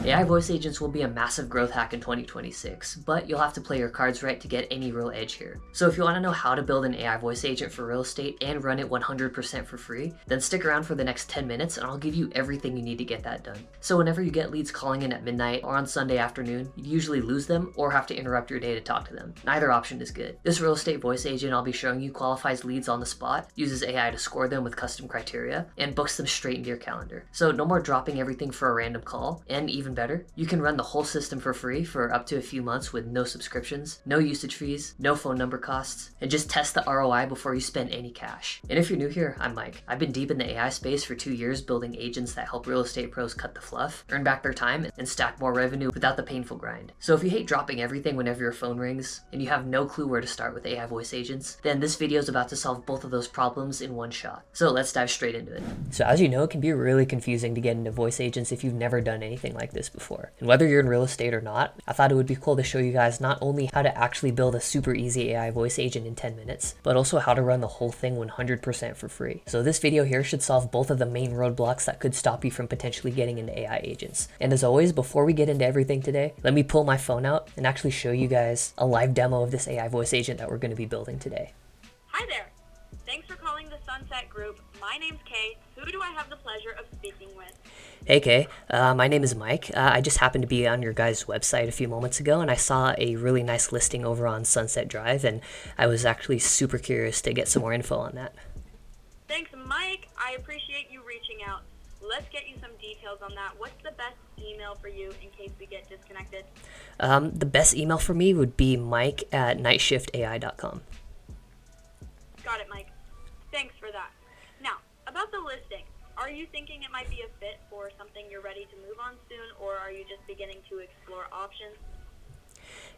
AI voice agents will be a massive growth hack in 2026, but you'll have to play your cards right to get any real edge here. So if you want to know how to build an AI voice agent for real estate and run it 100% for free, then stick around for the next 10 minutes and I'll give you everything you need to get that done. So whenever you get leads calling in at midnight or on Sunday afternoon, you usually lose them or have to interrupt your day to talk to them. Neither option is good. This real estate voice agent I'll be showing you qualifies leads on the spot, uses AI to score them with custom criteria, and books them straight into your calendar. So no more dropping everything for a random call, and even better, you can run the whole system for free for up to a few months with no subscriptions, no usage fees, no phone number costs, and just test the ROI before you spend any cash. And if you're new here, I'm Mike. I've been deep in the AI space for 2 years building agents that help real estate pros cut the fluff, earn back their time, and stack more revenue without the painful grind. So if you hate dropping everything whenever your phone rings, and you have no clue where to start with AI voice agents, then this video is about to solve both of those problems in one shot. So let's dive straight into it. So as you know, it can be really confusing to get into voice agents if you've never done anything like this before. And whether you're in real estate or not, I thought it would be cool to show you guys not only how to actually build a super easy AI voice agent in 10 minutes, but also how to run the whole thing 100% for free. So this video here should solve both of the main roadblocks that could stop you from potentially getting into AI agents. And as always, before we get into everything today, let me pull my phone out and actually show you guys a live demo of this AI voice agent that we're going to be building today. Hi there. Thanks for calling the Sunset Group. My name's Kay. Who do I have the pleasure of speaking with? Hey Kay, my name is Mike. I just happened to be on your guys' website a few moments ago and I saw a really nice listing over on Sunset Drive and I was actually super curious to get some more info on that. Thanks, Mike. I appreciate you reaching out. Let's get you some details on that. What's the best email for you in case we get disconnected? The best email for me would be mike@nightshiftai.com. Got it, Mike. Thanks for that. Now, about the listing, are you thinking it might be a fit for something you're ready to move on soon, or are you just beginning to explore options?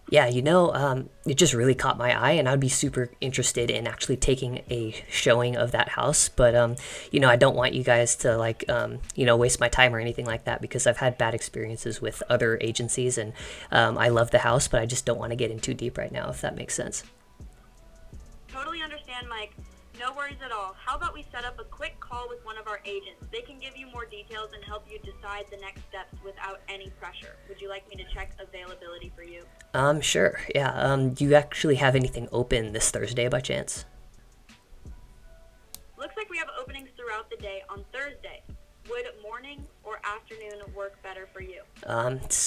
Yeah, it just really caught my eye and I'd be super interested in actually taking a showing of that house. But, I don't want you guys to waste my time or anything like that because I've had bad experiences with other agencies and I love the house, but I just don't want to get in too deep right now, if that makes sense. Totally understand, Mike. No worries at all. How about we set up a quick call with one of our agents? They can give you more details and help you decide the next steps without any pressure. Would you like me to check availability for you? Sure. Yeah. Do you actually have anything open this Thursday by chance? Looks like we have openings throughout the day on Thursday. Would morning or afternoon work better for you?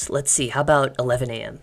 Let's see. How about 11 a.m.?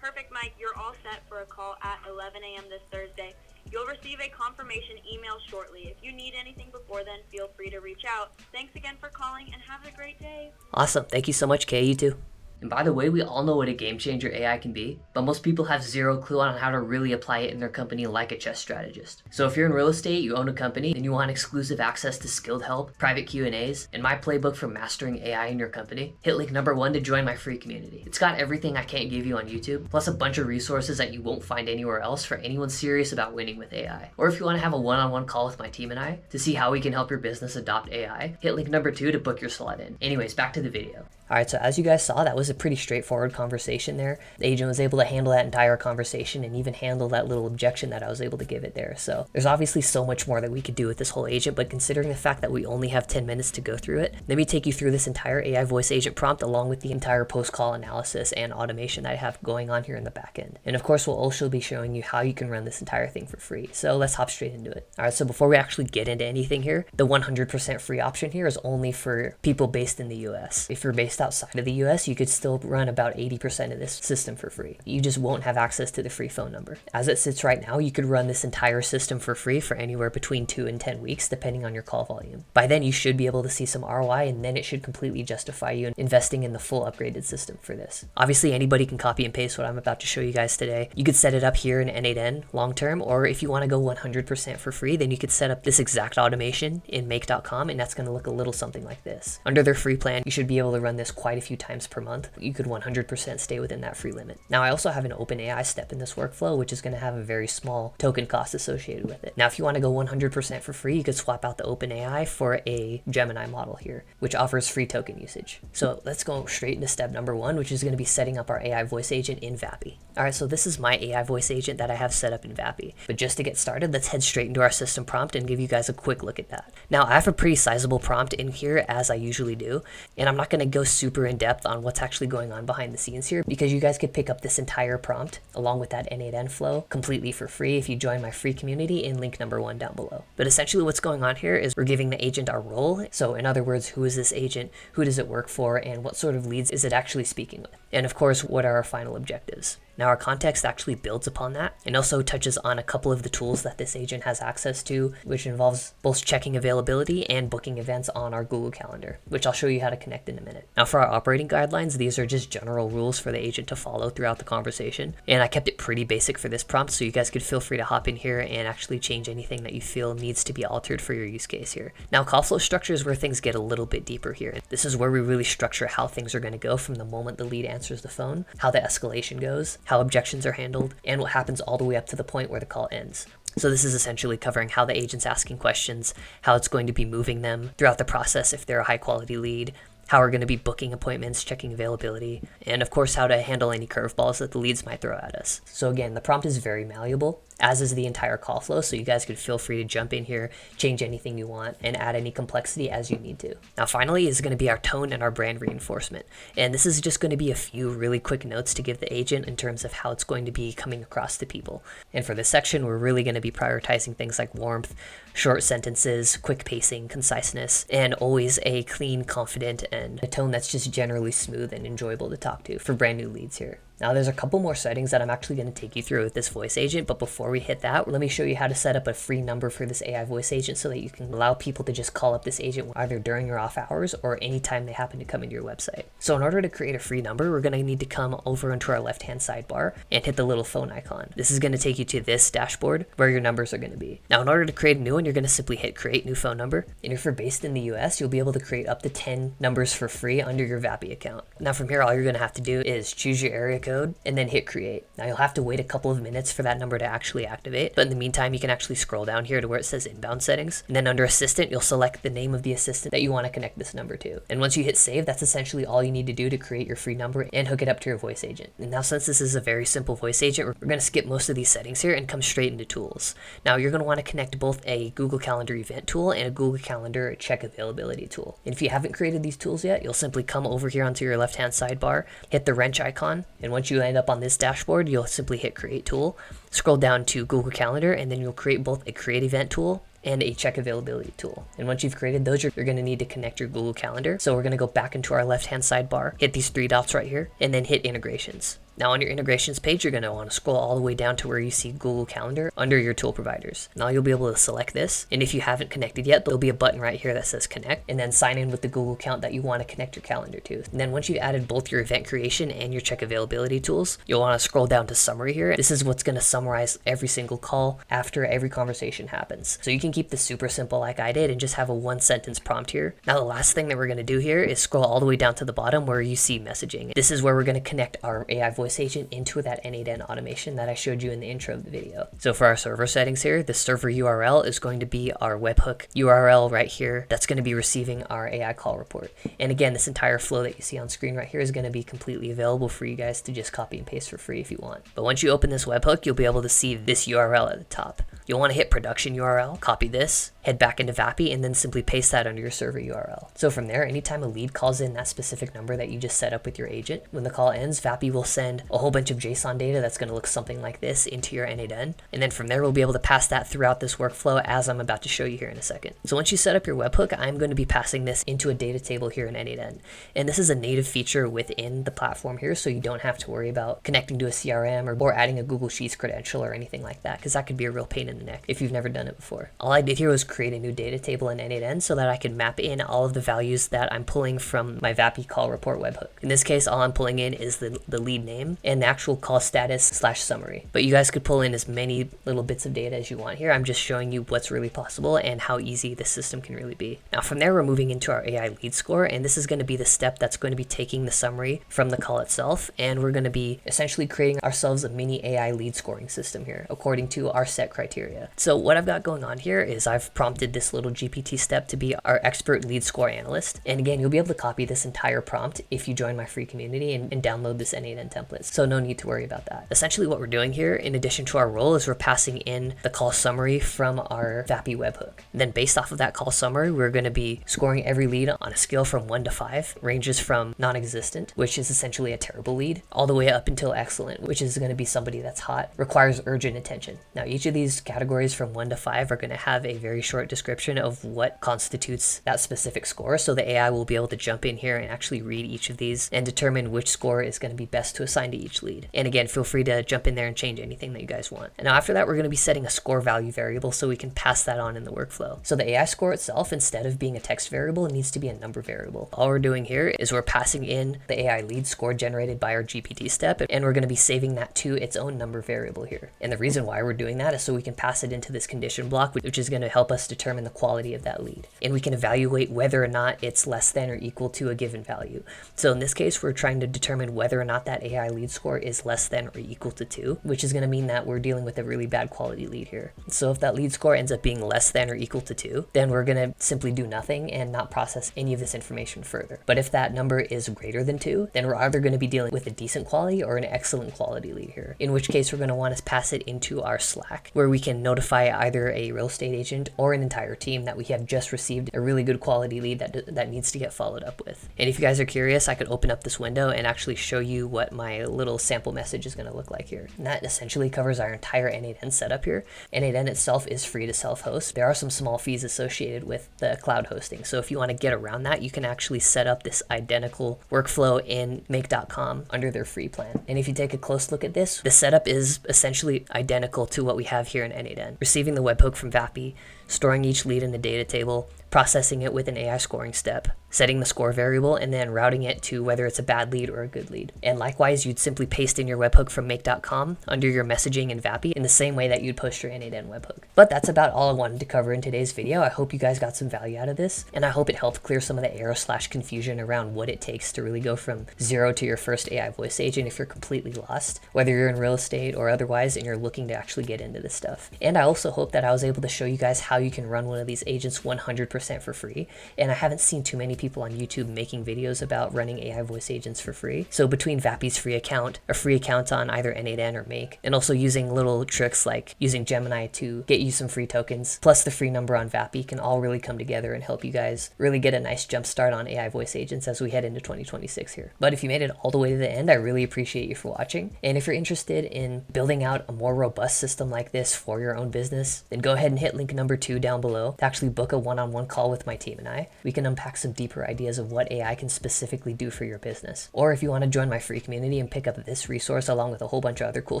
Perfect, Mike. You're all set for a call at 11 a.m. this Thursday. You'll receive a confirmation email shortly. If you need anything before then, feel free to reach out. Thanks again for calling and have a great day. Awesome. Thank you so much, Kay. You too. And by the way, we all know what a game changer AI can be, but most people have zero clue on how to really apply it in their company like a chess strategist. So if you're in real estate, you own a company, and you want exclusive access to skilled help, private Q&As, and my playbook for mastering AI in your company, hit link number 1 to join my free community. It's got everything I can't give you on YouTube, plus a bunch of resources that you won't find anywhere else for anyone serious about winning with AI. Or if you want to have a one-on-one call with my team and I to see how we can help your business adopt AI, hit link number 2 to book your slot in. Anyways, back to the video. Alright, so as you guys saw, that was a pretty straightforward conversation there. The agent was able to handle that entire conversation and even handle that little objection that I was able to give it there. So there's obviously so much more that we could do with this whole agent, but considering the fact that we only have 10 minutes to go through it, let me take you through this entire AI voice agent prompt along with the entire post-call analysis and automation that I have going on here in the back end. And of course, we'll also be showing you how you can run this entire thing for free. So let's hop straight into it. Alright, so before we actually get into anything here, the 100% free option here is only for people based in the US. If you're based outside of the US, you could still run about 80% of this system for free. You just won't have access to the free phone number. As it sits right now, you could run this entire system for free for anywhere between 2 and 10 weeks, depending on your call volume. By then, you should be able to see some ROI, and then it should completely justify you investing in the full upgraded system for this. Obviously, anybody can copy and paste what I'm about to show you guys today. You could set it up here in N8N long term, or if you want to go 100% for free, then you could set up this exact automation in make.com, and that's going to look a little something like this. Under their free plan, you should be able to run this quite a few times per month. You could 100% stay within that free limit. Now, I also have an OpenAI step in this workflow, which is going to have a very small token cost associated with it. Now, if you want to go 100% for free, you could swap out the OpenAI for a Gemini model here, which offers free token usage. So let's go straight into step number 1, which is going to be setting up our AI voice agent in Vappy. Alright, so this is my AI voice agent that I have set up in Vappy. But just to get started, let's head straight into our system prompt and give you guys a quick look at that. Now, I have a pretty sizable prompt in here, as I usually do, and I'm not going to go super in depth on what's actually going on behind the scenes here, because you guys could pick up this entire prompt along with that N8N flow completely for free if you join my free community in link number 1 down below. But essentially what's going on here is we're giving the agent our role. So in other words, who is this agent, who does it work for, and what sort of leads is it actually speaking with? And of course, what are our final objectives? Now our context actually builds upon that and also touches on a couple of the tools that this agent has access to, which involves both checking availability and booking events on our Google Calendar, which I'll show you how to connect in a minute. Now for our operating guidelines, these are just general rules for the agent to follow throughout the conversation. And I kept it pretty basic for this prompt, so you guys could feel free to hop in here and actually change anything that you feel needs to be altered for your use case here. Now call flow structure is where things get a little bit deeper here. This is where we really structure how things are going to go from the moment the lead answers the phone, how the escalation goes, how objections are handled, and what happens all the way up to the point where the call ends. So this is essentially covering how the agent's asking questions, how it's going to be moving them throughout the process if they're a high quality lead, how we're going to be booking appointments, checking availability, and of course how to handle any curveballs that the leads might throw at us. So again, the prompt is very malleable, as is the entire call flow, so you guys could feel free to jump in here, change anything you want, and add any complexity as you need to. Now finally is going to be our tone and our brand reinforcement. And this is just going to be a few really quick notes to give the agent in terms of how it's going to be coming across to people. And for this section, we're really going to be prioritizing things like warmth, short sentences, quick pacing, conciseness, and always a clean, confident, and a tone that's just generally smooth and enjoyable to talk to for brand new leads here. Now there's a couple more settings that I'm actually going to take you through with this voice agent, but before we hit that, let me show you how to set up a free number for this AI voice agent so that you can allow people to just call up this agent either during your off hours or anytime they happen to come into your website. So in order to create a free number, we're going to need to come over into our left-hand sidebar and hit the little phone icon. This is going to take you to this dashboard where your numbers are going to be. Now in order to create a new one, you're going to simply hit create new phone number. And if you're based in the US, you'll be able to create up to 10 numbers for free under your Vappy account. Now from here, all you're going to have to do is choose your area code and then hit create. Now you'll have to wait a couple of minutes for that number to actually activate, but in the meantime you can actually scroll down here to where it says inbound settings, and then under assistant you'll select the name of the assistant that you want to connect this number to. And once you hit save, that's essentially all you need to do to create your free number and hook it up to your voice agent. And now since this is a very simple voice agent, we're going to skip most of these settings here and come straight into tools. Now you're going to want to connect both a Google Calendar event tool and a Google Calendar check availability tool. And if you haven't created these tools yet, you'll simply come over here onto your left hand sidebar, hit the wrench icon, and once you end up on this dashboard, you'll simply hit create tool, scroll down to Google Calendar, and then you'll create both a create event tool and a check availability tool. And once you've created those, you're going to need to connect your Google Calendar. So we're going to go back into our left hand sidebar, hit these 3 dots right here, and then hit integrations. Now on your integrations page, you're going to want to scroll all the way down to where you see Google Calendar under your tool providers. Now you'll be able to select this, and if you haven't connected yet, there'll be a button right here that says connect, and then sign in with the Google account that you want to connect your calendar to. And then once you've added both your event creation and your check availability tools, you'll want to scroll down to summary here. This is what's going to summarize every single call after every conversation happens. So you can keep this super simple like I did and just have a 1-sentence prompt here. Now the last thing that we're going to do here is scroll all the way down to the bottom where you see messaging. This is where we're going to connect our AI voice agent into that N8N automation that I showed you in the intro of the video. So for our server settings here, the server URL is going to be our webhook URL right here. That's going to be receiving our AI call report. And again, this entire flow that you see on screen right here is going to be completely available for you guys to just copy and paste for free if you want. But once you open this webhook, you'll be able to see this URL at the top. You'll want to hit production URL, copy this, head back into Vappy, and then simply paste that under your server URL. So from there, anytime a lead calls in that specific number that you just set up with your agent, when the call ends, Vappy will send a whole bunch of JSON data that's going to look something like this into your N8N. And then from there, we'll be able to pass that throughout this workflow as I'm about to show you here in a second. So once you set up your webhook, I'm going to be passing this into a data table here in N8N. And this is a native feature within the platform here, so you don't have to worry about connecting to a CRM or adding a Google Sheets credential or anything like that, because that could be a real pain in the neck if you've never done it before. All I did here was create a new data table in N8N so that I can map in all of the values that I'm pulling from my Vappy call report webhook. In this case, all I'm pulling in is the lead name and the actual call status / summary. But you guys could pull in as many little bits of data as you want here. I'm just showing you what's really possible and how easy the system can really be. Now from there, we're moving into our AI lead score, and this is going to be the step that's going to be taking the summary from the call itself, and we're going to be essentially creating ourselves a mini AI lead scoring system here according to our set criteria. criteria. So what I've got going on here is I've prompted this little GPT step to be our expert lead score analyst. And again, you'll be able to copy this entire prompt if you join my free community and download this N8N template. So no need to worry about that. Essentially what we're doing here, in addition to our role, is we're passing in the call summary from our VAPI webhook. Then based off of that call summary, we're going to be scoring every lead on a scale from 1 to 5, ranges from non-existent, which is essentially a terrible lead, all the way up until excellent, which is going to be somebody that's hot, requires urgent attention. Now, each of these categories from 1 to 5 are going to have a very short description of what constitutes that specific score. So the AI will be able to jump in here and actually read each of these and determine which score is going to be best to assign to each lead. And again, feel free to jump in there and change anything that you guys want. And now after that, we're going to be setting a score value variable so we can pass that on in the workflow. So the AI score itself, instead of being a text variable, it needs to be a number variable. All we're doing here is we're passing in the AI lead score generated by our GPT step, and we're going to be saving that to its own number variable here. And the reason why we're doing that is so we can pass it into this condition block, which is going to help us determine the quality of that lead. And we can evaluate whether or not it's less than or equal to a given value. So in this case, we're trying to determine whether or not that AI lead score is less than or equal to 2, which is going to mean that we're dealing with a really bad quality lead here. So if that lead score ends up being less than or equal to 2, then we're going to simply do nothing and not process any of this information further. But if that number is greater than 2, then we're either going to be dealing with a decent quality or an excellent quality lead here, in which case we're going to want to pass it into our Slack, where we can notify either a real estate agent or an entire team that we have just received a really good quality lead that needs to get followed up with. And if you guys are curious, I could open up this window and actually show you what my little sample message is going to look like here. And that essentially covers our entire N8N setup here. N8N itself is free to self-host. There are some small fees associated with the cloud hosting. So if you want to get around that, you can actually set up this identical workflow in make.com under their free plan. And if you take a close look at this, the setup is essentially identical to what we have here in N8N. Receiving the webhook from VAPI, storing each lead in the data table, processing it with an AI scoring step, setting the score variable, and then routing it to whether it's a bad lead or a good lead. And likewise, you'd simply paste in your webhook from make.com under your messaging in VAPI in the same way that you'd post your N8N webhook. But that's about all I wanted to cover in today's video. I hope you guys got some value out of this, and I hope it helped clear some of the error/confusion around what it takes to really go from 0 to your first AI voice agent if you're completely lost, whether you're in real estate or otherwise, and you're looking to actually get into this stuff. And I also hope that I was able to show you guys how you can run one of these agents 100% for free. And I haven't seen too many people on YouTube making videos about running AI voice agents for free. So between VAPI's free account, a free account on either N8N or Make, and also using little tricks like using Gemini to get you some free tokens, plus the free number on VAPI, can all really come together and help you guys really get a nice jump start on AI voice agents as we head into 2026 here. But if you made it all the way to the end, I really appreciate you for watching. And if you're interested in building out a more robust system like this for your own business, then go ahead and hit link number 2 down below to actually book a one-on-one call with my team and I. We can unpack some deeper ideas of what AI can specifically do for your business. Or if you want to join my free community and pick up this resource along with a whole bunch of other cool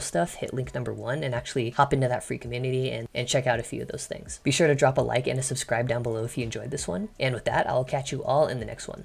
stuff, hit link number 1 and actually hop into that free community and check out a few of those things. Be sure to drop a like and a subscribe down below if you enjoyed this one. And with that, I'll catch you all in the next one.